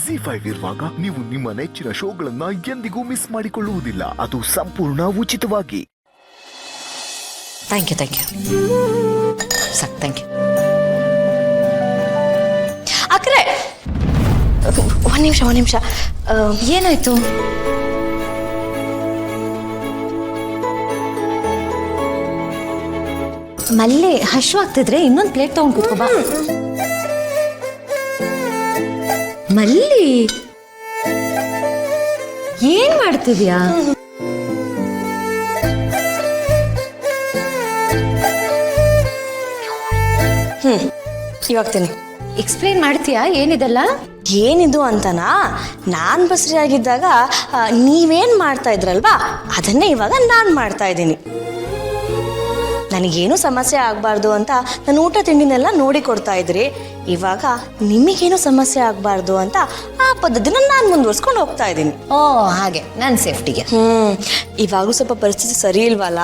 ZEE5 ಇರುವಾಗ ನೀವು ನಿಮ್ಮ ನೆಚ್ಚಿನ ಶೋಗಳನ್ನ ಎಂದಿಗೂ ಮಿಸ್ ಮಾಡಿಕೊಳ್ಳುವುದಿಲ್ಲ. ಅದು ಸಂಪೂರ್ಣ ಉಚಿತವಾಗಿ. ಥ್ಯಾಂಕ್ ಯು ಸಾಕು, ಥ್ಯಾಂಕ್ ಯು. ಅಕ್ರೆ, ಒಂದು ನಿಮಿಷ. ಏನಾಯ್ತು? ಮಲ್ಲಿ ಹಶ್ವಾಗ್ತಿದ್ರೆ ಇನ್ನೊಂದು ಪ್ಲೇಟ್ ತಗೊಂಡು ಕೂತ್ಕೋ ಬಾ. ಮಲ್ಲಿ ಏನ್ ಮಾಡ್ತಿದ್ಯಾ? ಇವಾಗ ತಿನ್ನಿ. ಎಕ್ಸ್ಪ್ಲೇನ್ ಮಾಡ್ತೀಯಾ ಏನಿದೆಲ್ಲ? ಏನಿದು ಅಂತನಾ, ನಾನು ಬಸ್ರಿ ಆಗಿದ್ದಾಗ ನೀವೇನು ಮಾಡ್ತಾ ಇದ್ರಲ್ವಾ ಅದನ್ನೇ ಇವಾಗ ನಾನು ಮಾಡ್ತಾ ಇದ್ದೀನಿ. ನನಗೇನು ಸಮಸ್ಯೆ ಆಗಬಾರ್ದು ಅಂತ ನಾನು ಊಟ ತಿಂಡಿನೆಲ್ಲ ನೋಡಿ ಕೊಡ್ತಾ ಇದ್ರಿ. ಇವಾಗ ನಿಮಗೇನು ಸಮಸ್ಯೆ ಆಗಬಾರ್ದು ಅಂತ ಆ ಪದ್ಧತಿನ ನಾನು ಮುಂದುವರ್ಸ್ಕೊಂಡು ಹೋಗ್ತಾ ಇದ್ದೀನಿ. ಓ ಹಾಗೆ, ನನ್ನ ಸೇಫ್ಟಿಗೆ. ಇವಾಗೂ ಸ್ವಲ್ಪ ಪರಿಸ್ಥಿತಿ ಸರಿ ಇಲ್ವಲ್ಲ,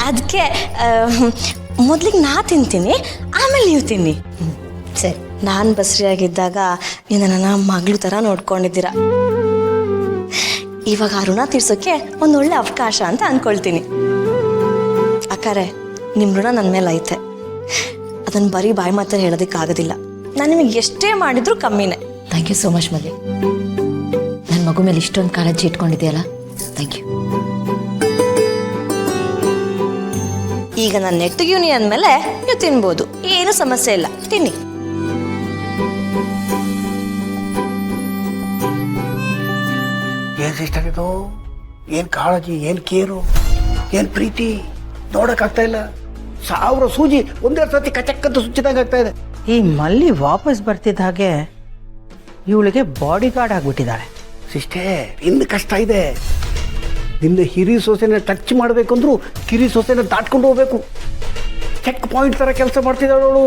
ಅದಕ್ಕೆ ಮೊದಲಿಗೆ ನಾ ತಿಂತೀನಿ, ಆಮೇಲೆ ನೀವು ತಿನ್ನಿ. ಸರಿ. ನಾನು ಬಸ್ರಿಯಾಗಿದ್ದಾಗ ನೀವು ನನ್ನ ಮಗಳು ಥರ ನೋಡ್ಕೊಂಡಿದ್ದೀರ. ಇವಾಗ ಆ ಋಣ ತೀರ್ಸೋಕ್ಕೆ ಒಂದೊಳ್ಳೆ ಅವಕಾಶ ಅಂತ ಅಂದ್ಕೊಳ್ತೀನಿ. ಅಕ್ಕಾರೆ, ನಿಮ್ಮ ಋಣ ನನ್ನ ಮೇಲೆ ಐತೆ. ಅದನ್ನು ಬರೀ ಬಾಯಿ ಮಾತ್ರ ಹೇಳೋದಕ್ಕಾಗೋದಿಲ್ಲ. ನಾನು ನಿಮಗೆ ಎಷ್ಟೇ ಮಾಡಿದರೂ ಕಮ್ಮಿನೇ. ಥ್ಯಾಂಕ್ ಯು ಸೋ ಮಚ್ ಮಲ್ಲಿ. ನನ್ನ ಮಗು ಮೇಲೆ ಇಷ್ಟೊಂದು ಕಾಳಜಿ ಇಟ್ಕೊಂಡಿದೆಯಲ್ಲ, ಥ್ಯಾಂಕ್ ಯು. ಈಗ ನಾನು ನೆಟ್ಟಿಗಿವ್ನಿ ಅಂದಮೇಲೆ ನೀವು ತಿನ್ಬೋದು, ಏನು ಸಮಸ್ಯೆ ಇಲ್ಲ, ತಿನ್ನಿ. ಏನು ಸಿಸ್ಟರ್ ಇದು? ಏನು ಕಾಳಜಿ, ಏನು ಕೇರು, ಏನು ಪ್ರೀತಿ ನೋಡೋಕ್ಕಾಗ್ತಾ ಇಲ್ಲ. 1000 ಸೂಜಿ ಒಂದೆರಡು ಸರ್ತಿ ಕಚಕ್ಕಂತ ಸುಚ್ಚಿದಂಗೆ ಆಗ್ತಾ ಇದೆ. ಈ ಮಲ್ಲಿ ವಾಪಸ್ ಬರ್ತಿದ್ದ ಹಾಗೆ ಇವಳಿಗೆ ಬಾಡಿ ಗಾರ್ಡ್ ಆಗಿಬಿಟ್ಟಿದ್ದಾಳೆ. ಸಿಸ್ಟರ್, ಇನ್ನು ಕಷ್ಟ ಇದೆ. ನಿನ್ನ ಹಿರಿ ಸೊಸೆನ ಟಚ್ ಮಾಡಬೇಕಂದ್ರೂ ಕಿರಿ ಸೊಸೆನ ದಾಟ್ಕೊಂಡು ಹೋಗ್ಬೇಕು. ಚೆಕ್ ಪಾಯಿಂಟ್ ಥರ ಕೆಲಸ ಮಾಡ್ತಿದ್ದಾಳು ಅವಳು.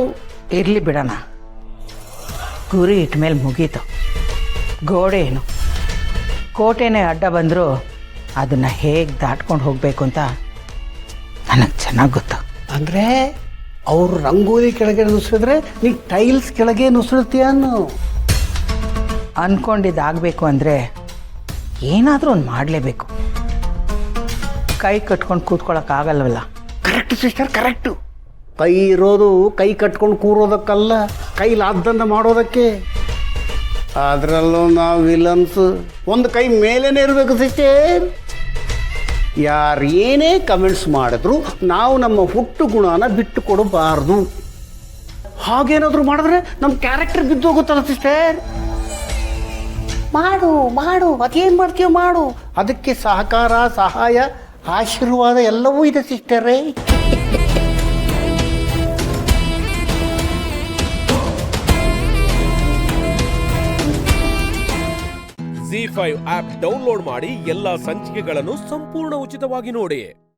ಇರಲಿ ಬಿಡೋಣ, ಗುರಿ ಇಟ್ಟ ಮೇಲೆ ಮುಗೀತು. ಗೋಡೆ ಏನು ಕೋಟೆನೇ ಅಡ್ಡ ಬಂದರೂ ಅದನ್ನು ಹೇಗೆ ದಾಟ್ಕೊಂಡು ಹೋಗಬೇಕು ಅಂತ ನನಗೆ ಚೆನ್ನಾಗಿ ಗೊತ್ತು. ಅಂದರೆ ಅವರು ರಂಗೋಲಿ ಕೆಳಗೆ ನುಸಿದ್ರೆ ನೀ ಟೈಲ್ಸ್ ಕೆಳಗೆ ನುಸುಳ್ತೀಯ ಅನ್ನೋ. ಅಂದ್ಕೊಂಡಿದ್ದಾಗಬೇಕು ಅಂದರೆ ಏನಾದರೂ ಒಂದು ಮಾಡಲೇಬೇಕು. ಕೈ ಕಟ್ಕೊಂಡು ಕೂತ್ಕೊಳ್ಳೋಕ್ಕಾಗಲ್ವಲ್ಲ. Correct sister, correct. ಕೈ ಇರೋದು ಕೈ ಕಟ್ಕೊಂಡು ಕೂರೋದಕ್ಕಲ್ಲ, ಕೈಲಾದ್ದನ್ನು ಮಾಡೋದಕ್ಕೆ. ಅದರಲ್ಲೂ ನಾವು ವಿಲನ್ಸ್ ಒಂದು ಕೈ ಮೇಲೇನೆ ಇರಬೇಕು ಸಿಸ್ಟರ್. ಯಾರು ಏನೇ ಕಮೆಂಟ್ಸ್ ಮಾಡಿದ್ರು ನಾವು ನಮ್ಮ ಹುಟ್ಟು ಗುಣನ ಬಿಟ್ಟು ಕೊಡಬಾರ್ದು. ಹಾಗೇನಾದರೂ ಮಾಡಿದ್ರೆ ನಮ್ಮ ಕ್ಯಾರೆಕ್ಟರ್ ಬಿದ್ದು ಹೋಗುತ್ತಲ್ಲ ಸಿಸ್ಟರ್. ಮಾಡು ಅದೇನು ಮಾಡ್ತೀವಿ ಮಾಡು. ಅದಕ್ಕೆ ಸಹಕಾರ, ಸಹಾಯ, ಆಶೀರ್ವಾದ ಎಲ್ಲವೂ ಇದೆ ಸಿಸ್ಟರೇ. ZEE5 ಆಪ್ ಡೌನ್ಲೋಡ್ ಮಾಡಿ ಎಲ್ಲಾ ಸಂಚಿಕೆಗಳನ್ನು ಸಂಪೂರ್ಣ ಉಚಿತವಾಗಿ ನೋಡಿ.